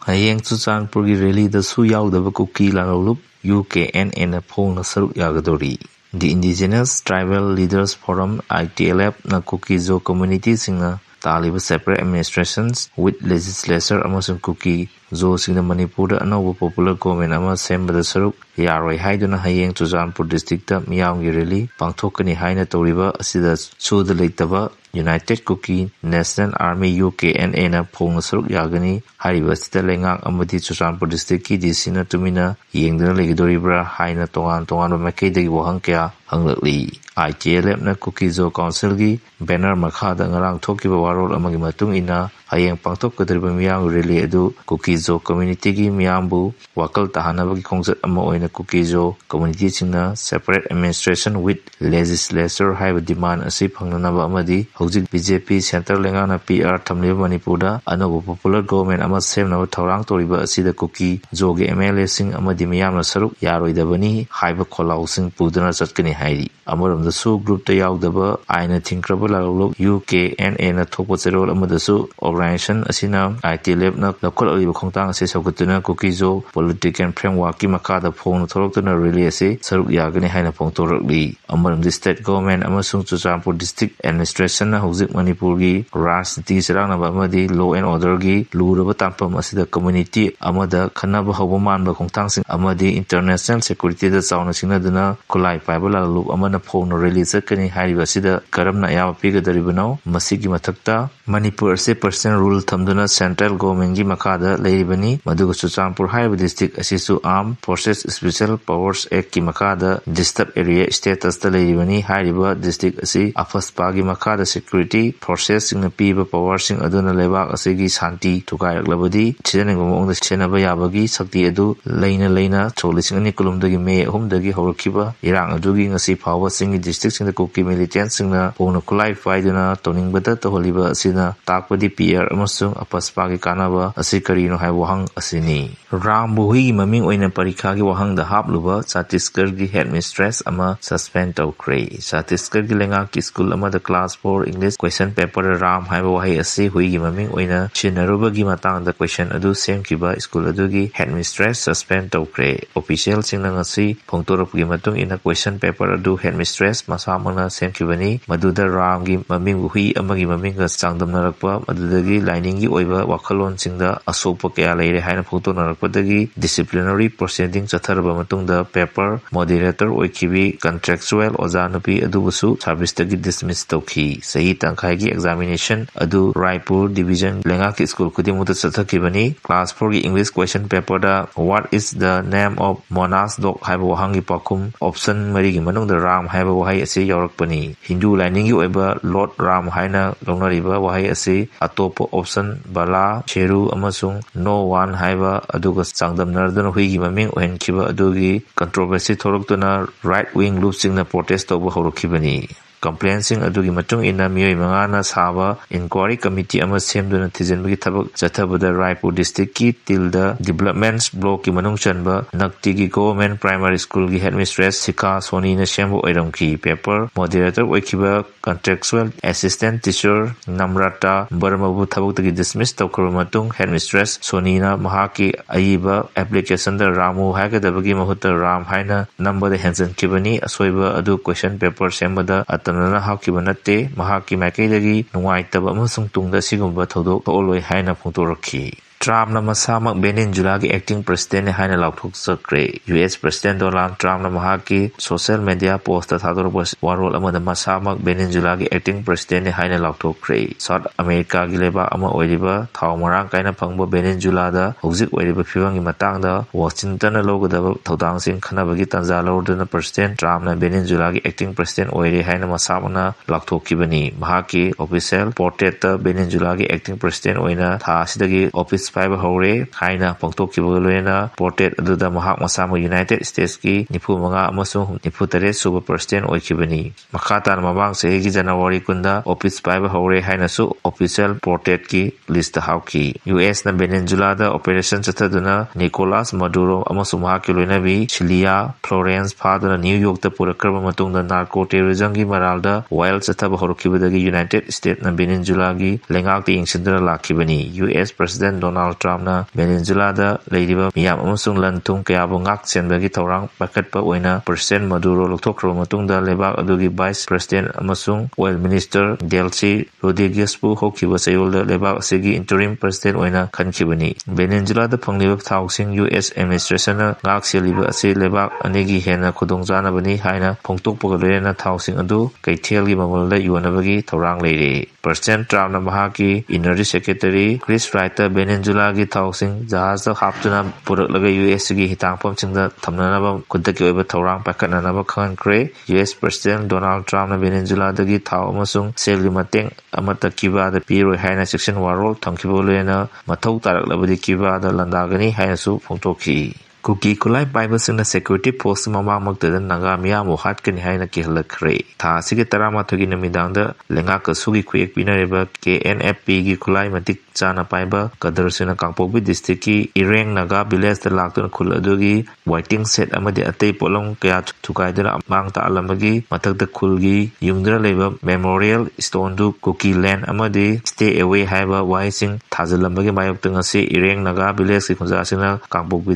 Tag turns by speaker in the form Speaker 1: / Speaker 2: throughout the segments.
Speaker 1: Hayeng Chuchanpurgi rally the Su Yaudava Kuki Lalolup UKNN Fongna Saruk Yagani. The Indigenous Tribal Leaders Forum ITLF na Kuki Zo community singa Taliba separate administrations with legislature amasung Kuki Zo singa Manipuri another popular government ama sembada Saruk Yaroi haiduna Hayeng Chuchanpur district Miyaungi rally Pangthokani haina toriba asida suda leitaba United Kuki National Army UKNN na Fongna Saruk Yagani hariba sita lengak amadi Chuchanpur district ki disina tumina yengduna legidoribra haina tongan makedagi wahang kya hanglakli ITLF na Kuki Zo Council gi banner makhada ngarang thokiba warol amagi matung ina Hayeng pangthok kadriba miyang rally adu Kuki Zo community gi miyambu wakal tahanabagi khongjat ama oina Kuki Zo community singna separate administration with legislature haiba demand asi phangnanaba amadi hojik BJP center lengana PR thamliba Manipurda anoba popular government ama semnaba thorang toriba asida Kuki Zo gi MLA sing amadi miyamna saruk yaroidabani haiba kholau sing pudana chatkani hairi amaramda su group ta yaudaba aina thinkraba lalok UKNN na thokpa cherol amada su organization asina ITLF na lokal aliba khongtang ase saukatuna Kuki Zo political framework ki makada phone thoroktuna rally ase Saruk Yagani haina phongtorokli amaramda state government amasung Chuchanpur district administration na hojik Manipur gi rajniti sarangna amadi law and order gi luraba tampam asida community amada khanaba hawba manba khongtang sing amadi international security da chauna sinaduna kulai paiba laluk amana phone rally chakani hariba sida karamna yama pigadaribano masigi mathakta Manipur se personal rule thamduna central government gi makada leiribani maduga Chuchanpur haiba district asisu armed forces special powers act ki makada disturbed area status ta leiribani hariba district asi afaspa gi makada security forces sing na piba power sing aduna lebak asigi shanti thukairaklabadi chidanengba mongda chenaba yabagi sakti adu leina cholising ani kulumdagi me ahumdagi horakhiba irang adugi ngasi phawa singi district sing da Kuki Militant sing na pongna kulai faiduna toningbada toholiba asina takpadi PR amasung apaspa gi kanaba asi karino hai wahang asini Rambuhi maming oina parikha gi wahang da hapluba Chhattisgarh gi headmistress ama suspend tawkre Chhattisgarh gi lenga ki school ama da class 4 English question paper ram haiba wahai asi hui gi maming oina chinaruba gi matang da question adu sem kiba school adu gi headmistress suspend tawkre official singna ngasi phongtorap gi matung ina question paper adu headmistress masamana sem kibani maduda ram gi maming hui ama gi maming ga changdamnarakpa madudagi lining gi oiba wakhalon singda asokpa kya leire haina phongtornarakpadagi disciplinary proceeding chatharaba matungda paper moderator oikibi contractual ojanupi adubusu service tagi dismiss tawki sahi tangkhai gi examination adu Raipur division lenga ki school kudimuta chathakibani class 4 gi English question paper da what is the name of Monas dog haiba wahangi pakhum option mari gi manungda ram haiba wahai ase yaurakpani Hindu lining gi oiba Lord Ram haina longnariba wahai ase atopa option bala cheru amasung no one haiba aduga changdamnarduna huigi maming ohenkhiba adugi controversy thoroktuna right wing group singna protest tawba horokhibani complaint sing adugi matung ina miyoi mangana saba inquiry committee ama semduna thijenbagi thabak chathabada Raipur district ki tilda developments block ki manung chanba nakti gi government primary school gi headmistress Sikha Soni na sembo oiramki paper moderator oikiba contractual assistant teacher Namrata Barmabu thabak tagi dismiss tawkar matung headmistress Soni na mahaki aiba application da Ramu hagadabagi mahutta Ram haina number da henson kibani asoiba adu question paper sembada tanana hakkiba natte mahakki maikaidagi nungaitaba amasung tungda sigumba thodok oloi haina phongtorakhi Trump na masamak Venulzula gi acting president haina lauthok sakre US president Donald Trump na mahaki social media post ta thadorba warol amada masamak Venulzula gi acting president haina lauthokre South America gi leba ama oiriba thawmarang kaina phangba Venulzula da hojik oiriba phiwangi matang da Washington na logadaba thodang sing khanabagi tanja lordana president Trump na Venulzula gi acting president oire haina masamana lauthokibani mahaki official portrait ta Venulzula gi acting president oina tha sidagi office Fiber Hore, Haina, Pongtok Kibolena, Portet Aduda Mahak Masama United States ki, Nipu Manga Amasung, Niputare Super President Oikibani. Makata Mabang Segi January Kunda, Office Fiber Hore Hainasu, Official Portet ki, List Hauki. US na Venulzula da Operation Chataduna, Nicolas Maduro Amasum Hakilunabi, Chilia, Florence Padana, New York the Purakarma Matung the Narco Terrorism gi Maralda, while Chataba Horokibada United States na Venulzula gi, Lengak the Incident Lakibani, US President Donald Donald Trumpna Venulzula Lady Miyam Amasung Lantung Kayabungak Senbagi Torang Paket Oina President Maduro Lokokro Matunda Lebak Adugi Vice President Amasung Oil Minister Delcy Rodriguez Pu Hokiba Sayolda Lebak Sigi Interim President Oina Kankibani Venulzula Fongliba Tauxing US Administration Ngak Seliba Asi Lebak Anegi Hena Kudongzana Bani Haina Pongtuk Pogalena Tauxing Adu Kaiteli Mamalda Yuanabagi Torang Lady President Trump Mahaki Energy Secretary Chris Writer Venulzula Gi Tauxing Jahaz Haptuna Purak Laga US Gi Hitang Pomchingda Tamnanaba Kudaki Oba Torang Pakananaba Kihnkhre US President Donald Trump Venulzula Dagi Tau Amasung Selgi Mateng Amata Kiba the Piro Haina Section Warol Tangkibolena Matau Tarak Labadi Kiba the Landagani Hainasu Pongtoki Kuki Kulai Bible in the security post Mama Magda Naga Mohat Can Haina Kihnkhre Ta Sigitarama Toginamidang the Lengaka Sugi Quick Binareba KNFP Kulai Matik Chana Paiba Kadarsina Kampobi Distriki Ireng Naga Biles the Lakton Kuladugi Whiting set Amadi Ate Polong Kayat Tukaidra Mangta Alamagi Matak the Kulgi Yungdra Labor Memorial Stone Du Kuki Land Amadi Stay Away Haiba Wising Tazalamagi Mayoptangasi Ireng Naga Biles Kunzasina Kampobi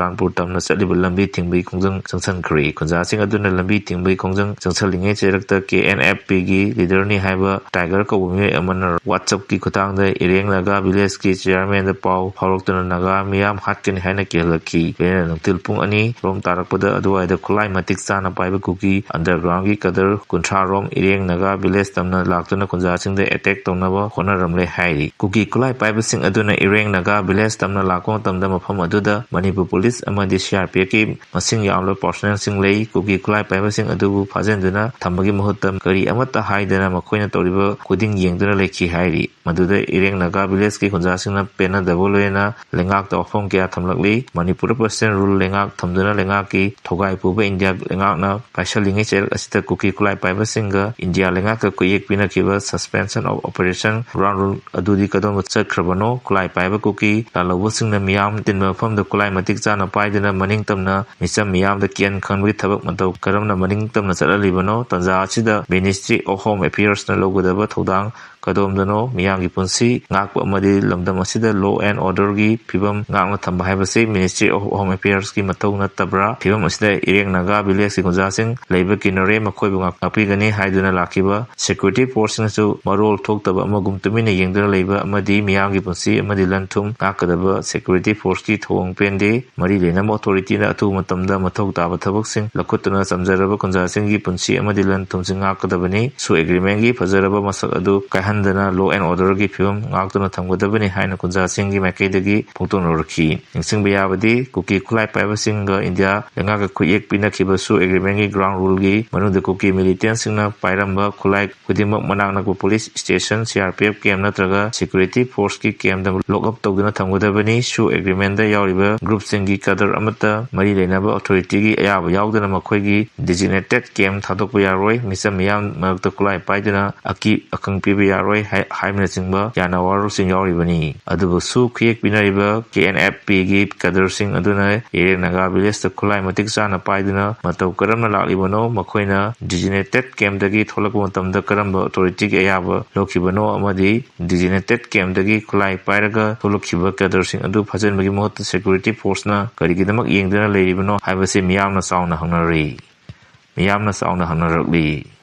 Speaker 1: Sujanpur Tamna Saliba Lambi Tingbi Kongjang Jangsan Kri Kunzasing Aduna Lambi Tingbi Kongjang Jangsalinge Cherakta KNFP Gi Leader Ni Haiba Tiger Kawumi Amana WhatsApp Ki Kutang the Ireng Naga Village Ki Chairman the Pau Horoktan Naga Miyam Hatkin Haina Kihlaki Bena Tilpung Ani Rom Tarakpada Adwai the Kulai Matik Sana Paiba Kuki Underground Gi Kadar Kuntra Rom Ireng Naga Village Tamna Laktuna Kunzasing the Attack Tonava Hona Ramle Hairi Kuki Kulai Paiba Sing Aduna Ireng Naga Village Tamna Lakon Tamda Mafam Aduda Manipur Police Amadi CRPF Ki Masing Yamlo Personnel Sing Lei Kuki Kulai Paiba Sing Adubu Fazenduna Tambagi Muhutam Kari Amata Haidana Makoina Toriba Kuding Yengduna Leki Hairi Maduda Ireng Naga Village Ki Kunzasingna Pena Davoloena Lengak the Ofong Kia Tamlakli Manipur Percent Rule Lengak Tamduna Lengaki Togai Puba India Lengakna Pashalingi Cher Asita Kuki Kulai Paiba Singa India Lengaka Kuyek Pina Kiba Suspension of Operation Ground Rule Adudi Kadon Mutsa Krabano Kulai Paiba Kuki Lalawu Singna Miyam Tinma from the Kulai Matik Zana Paidana Maningtamna Misa Miyam the Kihnkhre Tabak Matau Karamna Maningtamna Saralibano Tanza Achida Ministry of Home Affairs na Logo Daba Todang Kadomdano Miyangi Punsi Ngakpa Amadi Lamdam Asida Law and Order Gi Pibam Ngakna Thamba Haibase Ministry of Home Affairs Ki Matau na Tabra Pibam Asida Ireng Naga Village Ki Kunzasing Labor Kihnkhre Makoibu Ngakapigani Haiduna Lakiba Security Force Nasu Marol Toktaba Amagum Tumina Yengdana Labor Amadi Miyangi Punsi Amadi Lantum Ngakadaba Security Force Ki Thong Pende Mari Lenam Authority na Atu Matamda Matau Taba Tabaksing Lakutuna Samjaraba Kunzasing Gi Punsi Amadi Lantum Sing Ngakadabani Su Agreement Gi Fazaraba Masak Adu Kahandana Law and Order Gi Pibam Ngakuna Thamgadabani Haina Kunzasing Gi Makaidagi Pongtonorki Ningsing Bayabadi Kuki Kulai Paiba Singa India Lengaka Kuyek Pina Kiba Su Agreement Gi Ground Rule Gi Manunda Kuki Militant Singna Pairamba Kulai Kudimak Manangnaku Police Station CRPF Camp Natraga Security Force Ki Camp da Lock Up Togduna Thamgadabani Su Agreement da Yauriba Group Singi Kadar Amata Mari Lenaba Authority Gi Ayaba Yaudana Makoigi Designated Camp Thadok Yaroi Misa Miyam Magda Kulai Paidana Aki Akang Pibi Yaroi Haimna Singba Yana Waru Sing Yauribani Adubu Su Kiyek Binariba KNFP Gi Kadar Sing Aduna Ireng Naga Village the Kulai Matik Sana Paidana Matau Karamna Laklibano Makoina Designated Camp Dagi Tholakwa Matamda Karamba Authority Gi Ayaba Lokibano Amadi Designated Camp Dagi Kulai Pairaga Tholokiba Kadar Sing Adu Phajan Magi Mohot Security Force na Karigidamak Yengdana Leiribano Haibase Miyamna Sauna Hangnari Miyamna Sauna Hangnarakli